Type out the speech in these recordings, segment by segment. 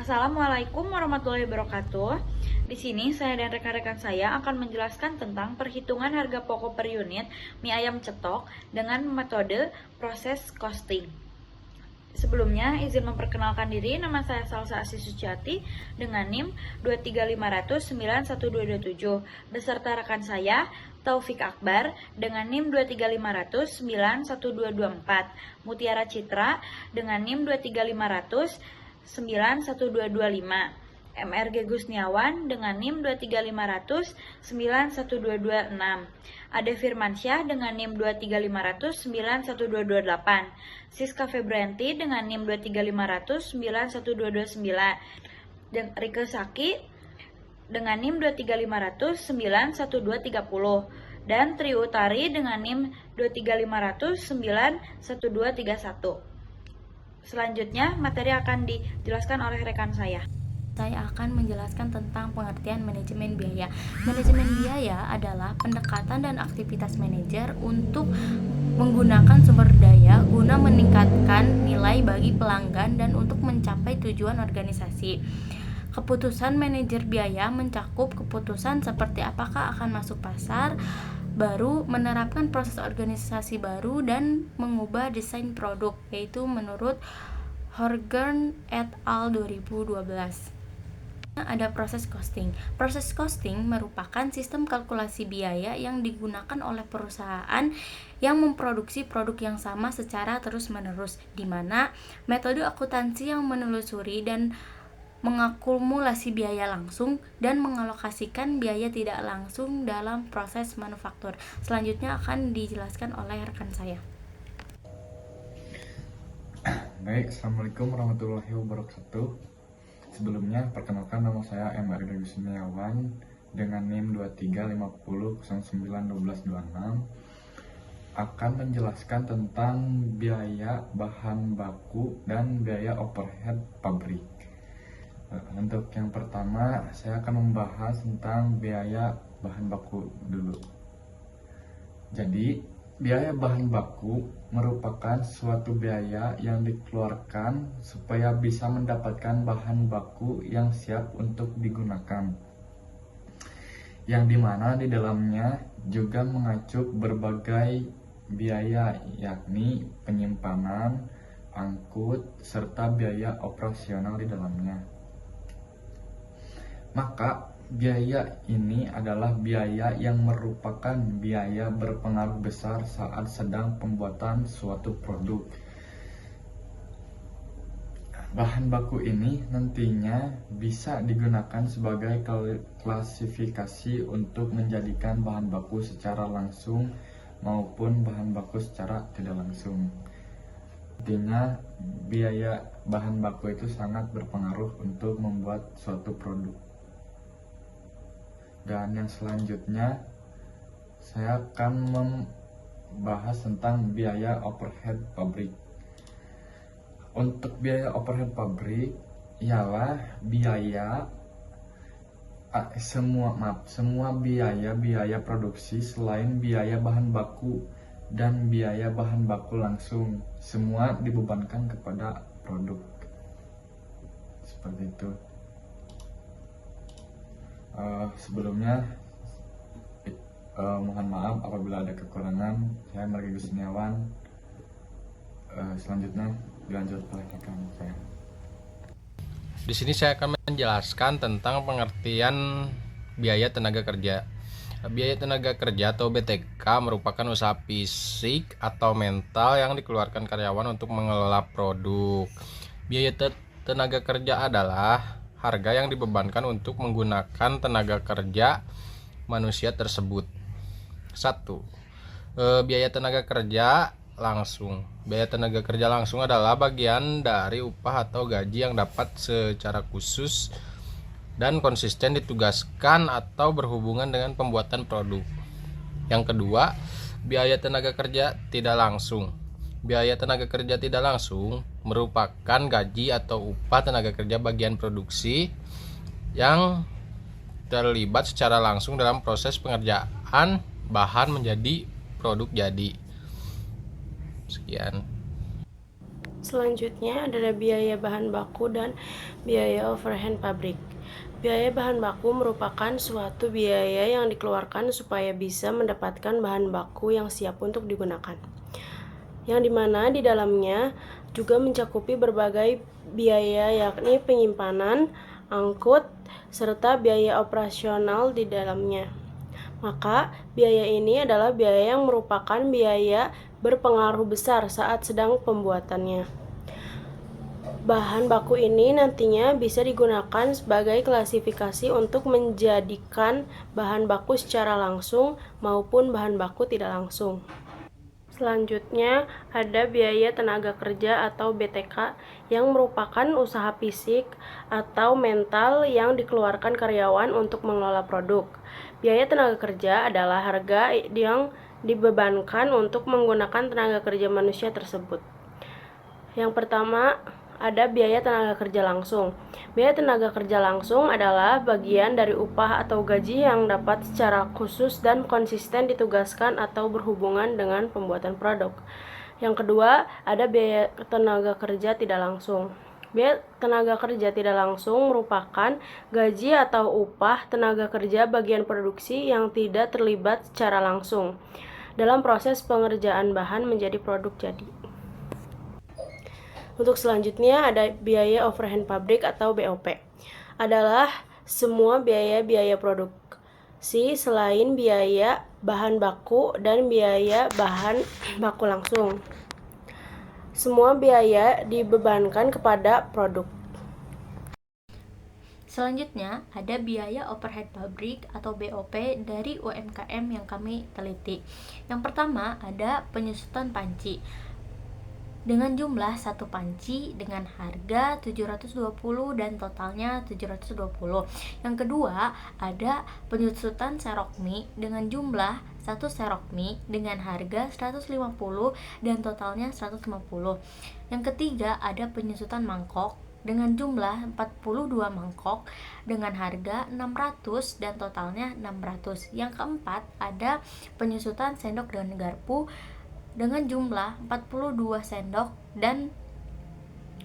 Assalamualaikum warahmatullahi wabarakatuh. Di sini saya dan rekan-rekan saya akan menjelaskan tentang perhitungan harga pokok per unit mie ayam cetok dengan metode proses costing. Sebelumnya, izin memperkenalkan diri, nama saya Salsa Asih Suciati dengan NIM 235009127 beserta rekan saya Taufik Akbar dengan NIM 235009124, Mutiara Citra dengan NIM 235009125, MRG Gusniawan dengan NIM 235009126, Ade Firmansyah dengan NIM 235009128, Siska Febrianti dengan NIM 235009129, dan Rike Saki dengan NIM 235009130, dan Tri Utari dengan NIM 235009131. Selanjutnya, materi akan dijelaskan oleh rekan saya. Saya akan menjelaskan tentang pengertian manajemen biaya. Manajemen biaya adalah pendekatan dan aktivitas manajer untuk menggunakan sumber daya guna meningkatkan nilai bagi pelanggan dan untuk mencapai tujuan organisasi. Keputusan manajer biaya mencakup keputusan seperti apakah akan masuk pasar baru, menerapkan proses organisasi baru, dan mengubah desain produk, yaitu menurut Horgen et al. 2012. Ada proses costing. Proses costing merupakan sistem kalkulasi biaya yang digunakan oleh perusahaan yang memproduksi produk yang sama secara terus-menerus, di mana metode akuntansi yang menelusuri dan mengakumulasi biaya langsung dan mengalokasikan biaya tidak langsung dalam proses manufaktur. Selanjutnya akan dijelaskan oleh rekan saya. Baik, Assalamualaikum warahmatullahi wabarakatuh. Sebelumnya, perkenalkan nama saya MRG Gusniawan dengan NIM 2350091226 akan menjelaskan tentang biaya bahan baku dan biaya overhead pabrik. Untuk yang pertama, saya akan membahas tentang biaya bahan baku dulu. Jadi, biaya bahan baku merupakan suatu biaya yang dikeluarkan supaya bisa mendapatkan bahan baku yang siap untuk digunakan, yang dimana di dalamnya juga mengacu berbagai biaya, yakni penyimpanan, angkut, serta biaya operasional di dalamnya. Maka biaya ini adalah biaya yang merupakan biaya berpengaruh besar saat sedang pembuatan suatu produk. Bahan baku ini nantinya bisa digunakan sebagai klasifikasi untuk menjadikan bahan baku secara langsung maupun bahan baku secara tidak langsung. Intinya, biaya bahan baku itu sangat berpengaruh untuk membuat suatu produk. Dan yang selanjutnya, saya akan membahas tentang biaya overhead pabrik. Untuk biaya overhead pabrik ialah biaya semua biaya produksi selain biaya bahan baku dan biaya bahan baku langsung, semua dibebankan kepada produk. Seperti itu. Sebelumnya mohon maaf apabila ada kekurangan. Saya Margi Gusniawan. Selanjutnya dilanjut oleh rekan saya. Di sini saya akan menjelaskan tentang pengertian biaya tenaga kerja. Biaya tenaga kerja atau BTK merupakan usaha fisik atau mental yang dikeluarkan karyawan untuk mengelola produk. Biaya tenaga kerja adalah harga yang dibebankan untuk menggunakan tenaga kerja manusia tersebut. 1. Biaya tenaga kerja langsung. Biaya tenaga kerja langsung adalah bagian dari upah atau gaji yang dapat secara khusus dan konsisten ditugaskan atau berhubungan dengan pembuatan produk. Yang kedua, biaya tenaga kerja tidak langsung. Biaya tenaga kerja tidak langsung merupakan gaji atau upah tenaga kerja bagian produksi yang terlibat secara langsung dalam proses pengerjaan bahan menjadi produk jadi. Sekian. Selanjutnya adalah biaya bahan baku dan biaya overhead pabrik. Biaya bahan baku merupakan suatu biaya yang dikeluarkan supaya bisa mendapatkan bahan baku yang siap untuk digunakan, yang dimana di dalamnya juga mencakupi berbagai biaya yakni penyimpanan, angkut, serta biaya operasional di dalamnya. Maka, biaya ini adalah biaya yang merupakan biaya berpengaruh besar saat sedang pembuatannya. Bahan baku ini nantinya bisa digunakan sebagai klasifikasi untuk menjadikan bahan baku secara langsung maupun bahan baku tidak langsung. Selanjutnya, ada biaya tenaga kerja atau BTK yang merupakan usaha fisik atau mental yang dikeluarkan karyawan untuk mengelola produk. Biaya tenaga kerja adalah harga yang dibebankan untuk menggunakan tenaga kerja manusia tersebut. Yang pertama, ada biaya tenaga kerja langsung. Biaya tenaga kerja langsung adalah bagian dari upah atau gaji yang dapat secara khusus dan konsisten ditugaskan atau berhubungan dengan pembuatan produk. Yang kedua, ada biaya tenaga kerja tidak langsung. Biaya tenaga kerja tidak langsung merupakan gaji atau upah tenaga kerja bagian produksi yang tidak terlibat secara langsung dalam proses pengerjaan bahan menjadi produk jadi. Untuk selanjutnya ada biaya overhead pabrik atau BOP. Adalah semua biaya-biaya produksi selain biaya bahan baku dan biaya bahan baku langsung. Semua biaya dibebankan kepada produk. Selanjutnya, ada biaya overhead pabrik atau BOP dari UMKM yang kami teliti. Yang pertama, ada penyusutan panci dengan jumlah satu panci dengan harga 720 dan totalnya 720. Yang kedua, ada penyusutan serok mie dengan jumlah satu serok mie dengan harga 150 dan totalnya 150. Yang ketiga, ada penyusutan mangkok dengan jumlah 42 mangkok dengan harga 600 dan totalnya 600. Yang keempat, ada penyusutan sendok dan garpu dengan jumlah 42 sendok dan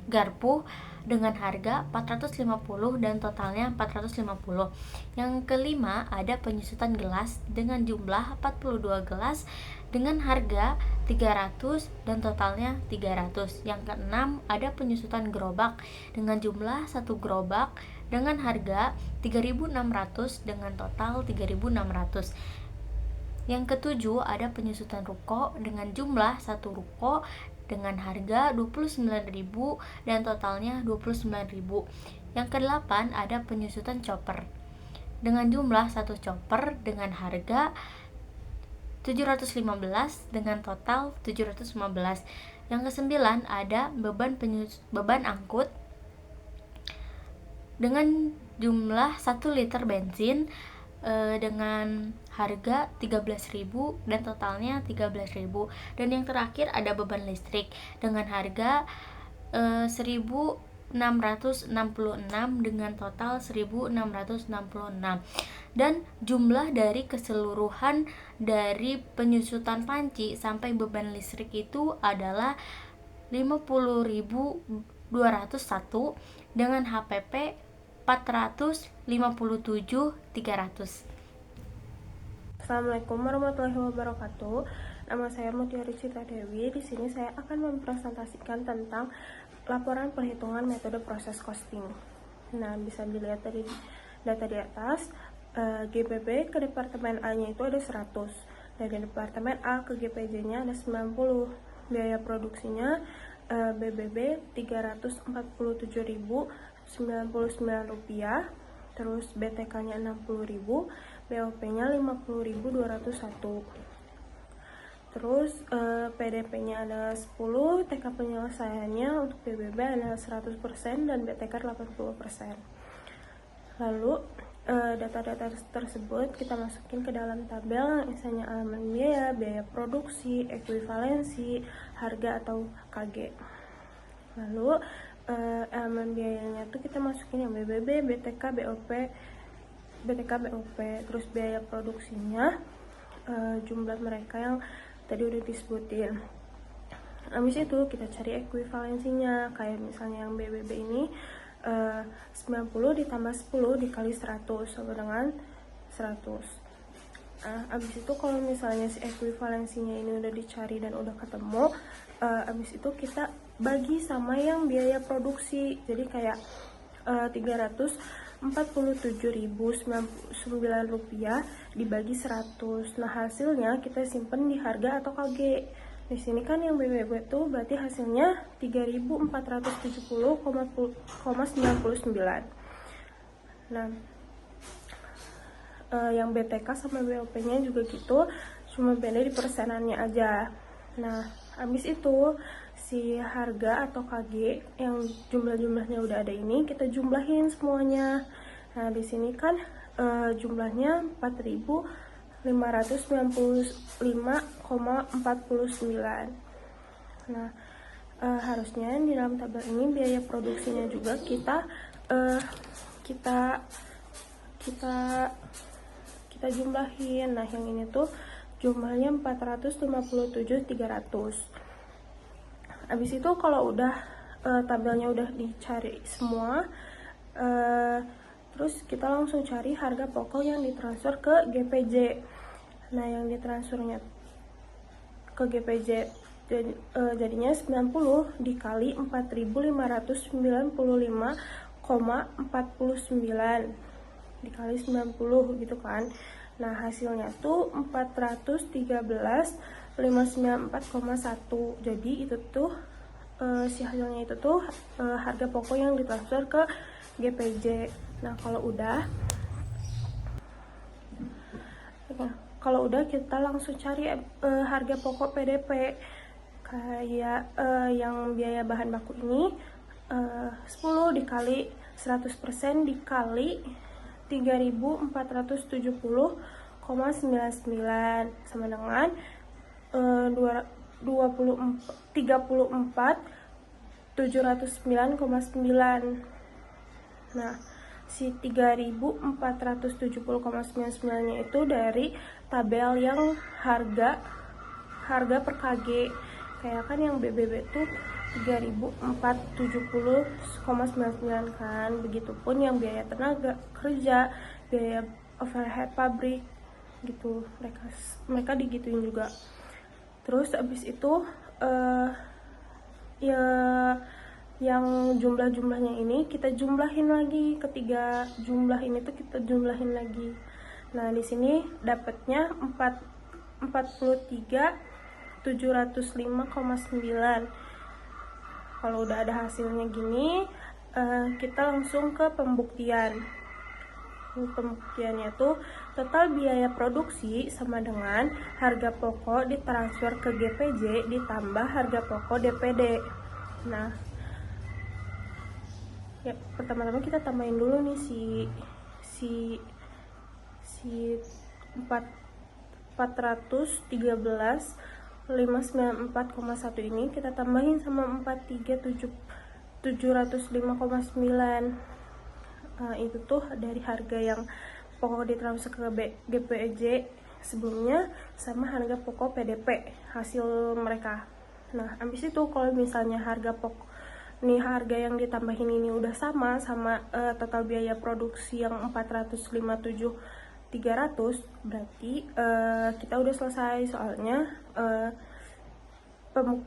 garpu dengan harga 450 dan totalnya 450. Yang kelima, ada penyusutan gelas dengan jumlah 42 gelas dengan harga 300 dan totalnya 300. Yang keenam, ada penyusutan gerobak dengan jumlah 1 gerobak dengan harga 3.600 dengan total 3.600. Yang ketujuh, ada penyusutan ruko dengan jumlah 1 ruko dengan harga 29.000 dan totalnya 29.000. Yang kedelapan, ada penyusutan chopper dengan jumlah 1 chopper dengan harga 715 dengan total 715. Yang kesembilan, ada beban angkut dengan jumlah 1 liter bensin dengan harga 13.000 dan totalnya 13.000. Dan yang terakhir, ada beban listrik dengan harga 1.666 dengan total 1.666. Dan jumlah dari keseluruhan dari penyusutan panci sampai beban listrik itu adalah 50.201 dengan HPP 457.300. Assalamualaikum warahmatullahi wabarakatuh. Nama saya Mutiari Cita Dewi. Di sini saya akan mempresentasikan tentang laporan perhitungan metode proses costing. Nah, bisa dilihat dari data di atas. GPP ke departemen A-nya itu ada 100. Dari departemen A ke GPJ-nya ada 90. Biaya produksinya BBB 347.099 rupiah, terus BTK-nya 60.000, BOP-nya 50.201. Terus PDP-nya ada 10, TK penyelesaiannya untuk BBB ada 100% dan BTK 80%. Lalu data-data tersebut kita masukin ke dalam tabel, misalnya elemen biaya, biaya produksi, ekuivalensi, harga atau KG. Lalu elemen biayanya tuh kita masukin yang BBB, BTK, BOP, terus biaya produksinya jumlah mereka yang tadi udah disebutin. Habis itu kita cari ekuivalensinya, kayak misalnya yang BBB ini 90 ditambah 10 dikali 100 sama dengan 100. Nah, abis itu kalau misalnya si ekuivalensinya ini udah dicari dan udah ketemu, abis itu kita bagi sama yang biaya produksi. Jadi kayak 347.009 rupiah dibagi 100. Nah, hasilnya kita simpen di harga atau KG. Di sini kan yang BBB itu berarti hasilnya 3.470,99. Nah, yang BTK sama BOP-nya juga gitu, cuma beda di persenannya aja. Nah, habis itu si harga atau KG yang jumlah-jumlahnya udah ada ini kita jumlahin semuanya. Nah, di sini kan jumlahnya 4.595,49. Nah, harusnya di dalam tabel ini biaya produksinya juga kita jumlahin. Nah, yang ini tuh jumlahnya 457.300. Habis itu kalau udah tabelnya udah dicari semua, terus kita langsung cari harga pokok yang ditransfer ke GPJ. Nah, yang ditransfernya ke GPJ jadinya 90 dikali 4.595,49 dikali 90 gitu kan. Nah, hasilnya tuh 413.594,1. Jadi itu tuh si hasilnya itu tuh harga pokok yang ditransfer ke GPJ. Nah, kalau udah kita langsung cari harga pokok PDP. Kayak yang biaya bahan baku ini 10 dikali 100% dikali 3.470,99 sama dengan 34.709,9. Nah, si 3.470,99 nya itu dari tabel yang harga per KG. Kayak kan yang BBB tuh 3.470,99 kan. Begitupun yang biaya tenaga kerja, biaya overhead pabrik gitu, mereka digituin juga. Terus abis itu ya yang jumlah-jumlahnya ini kita jumlahin lagi, ketiga jumlah ini tuh kita jumlahin lagi. Nah, di sini dapatnya 43.705,9. Kalau udah ada hasilnya gini, kita langsung ke pembuktian. Pembuktiannya tuh total biaya produksi sama dengan harga pokok ditransfer ke GPJ ditambah harga pokok DPD. Nah, ya pertama-tama kita tambahin dulu nih si 413.594,1 ini kita tambahin sama 4.705,9. Itu tuh dari harga yang pokok ditransfer ke GPJ sebelumnya sama harga pokok PDP hasil mereka. Nah, habis itu kalau misalnya harga pokok nih, harga yang ditambahin ini udah sama total biaya produksi yang 457.300, berarti kita udah selesai, soalnya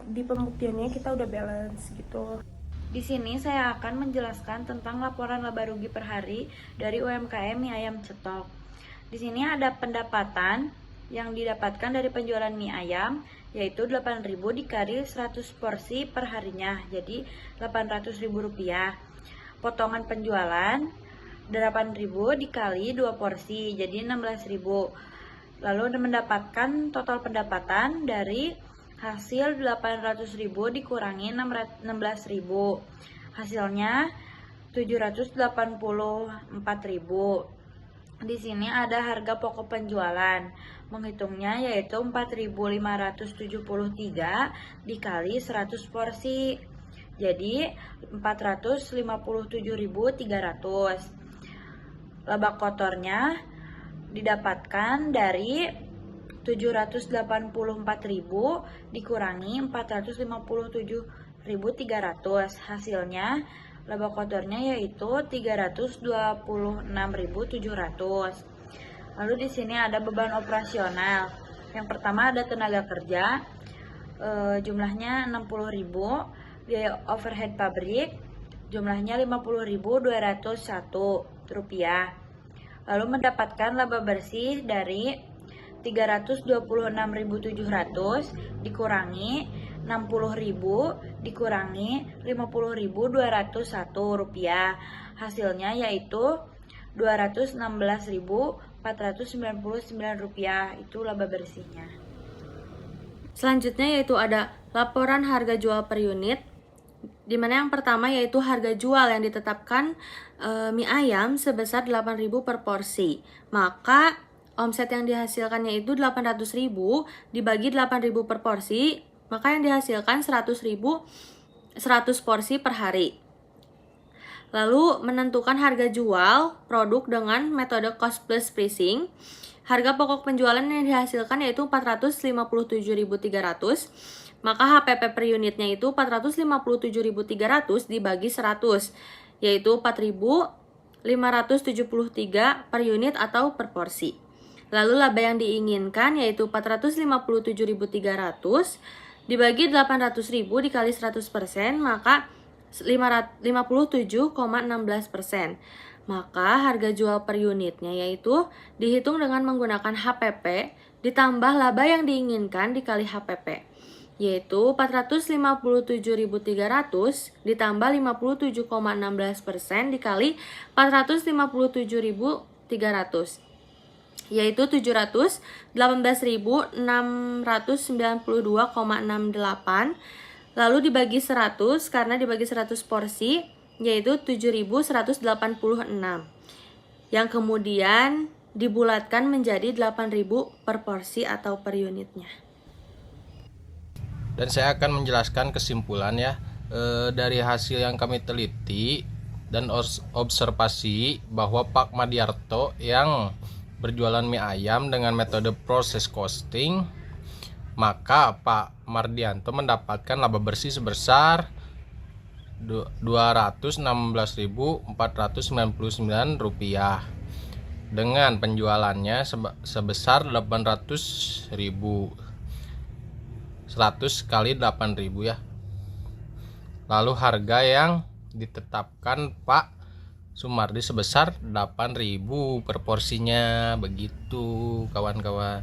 di pembuktiannya kita udah balance gitu. Di sini saya akan menjelaskan tentang laporan laba rugi per hari dari UMKM mie ayam cetok. Di sini ada pendapatan yang didapatkan dari penjualan mie ayam, yaitu 8.000 dikali 100 porsi per harinya, jadi Rp800.000. Potongan penjualan 8.000 dikali 2 porsi, jadi 16.000. Lalu mendapatkan total pendapatan dari hasil 800.000 dikurangi 16.000. Hasilnya 784.000. Di sini ada harga pokok penjualan. Menghitungnya yaitu 4.573 dikali 100 porsi. Jadi 457.300. Laba kotornya didapatkan dari 784.000 dikurangi 457.300. Hasilnya laba kotornya yaitu 326.700. Lalu di sini ada beban operasional. Yang pertama ada tenaga kerja, jumlahnya 60.000, biaya overhead pabrik jumlahnya 50.201 rupiah. Lalu mendapatkan laba bersih dari 326.700 dikurangi 60.000 dikurangi 50.201 rupiah. Hasilnya yaitu 216.499 rupiah. Itu laba bersihnya. Selanjutnya yaitu ada laporan harga jual per unit, di mana yang pertama yaitu harga jual yang ditetapkan mie ayam sebesar 8.000 per porsi. Maka omset yang dihasilkannya itu 800.000 dibagi 8.000 per porsi, maka yang dihasilkan 100.000 100 porsi per hari. Lalu menentukan harga jual produk dengan metode cost plus pricing. Harga pokok penjualan yang dihasilkan yaitu 457.300. Maka HPP per unitnya itu 457.300 dibagi 100, yaitu 4.573 per unit atau per porsi. Lalu laba yang diinginkan yaitu 457.300 dibagi 800.000 dikali 100%, maka 57,16%. Maka harga jual per unitnya yaitu dihitung dengan menggunakan HPP ditambah laba yang diinginkan dikali HPP, yaitu 457.300 ditambah 57,16% dikali 457.300, yaitu 718.692,68. Lalu dibagi 100, karena dibagi 100 porsi yaitu 7.186, yang kemudian dibulatkan menjadi 8.000 per porsi atau per unitnya. Dan saya akan menjelaskan kesimpulan ya, dari hasil yang kami teliti dan observasi bahwa Pak Madiarto yang berjualan mie ayam dengan metode proses costing, maka Pak Mardianto mendapatkan laba bersih sebesar 216.499 rupiah dengan penjualannya sebesar 800.000, 100 kali 8.000 ya. Lalu harga yang ditetapkan Pak Sumardi sebesar 8.000 per porsinya. Begitu kawan-kawan.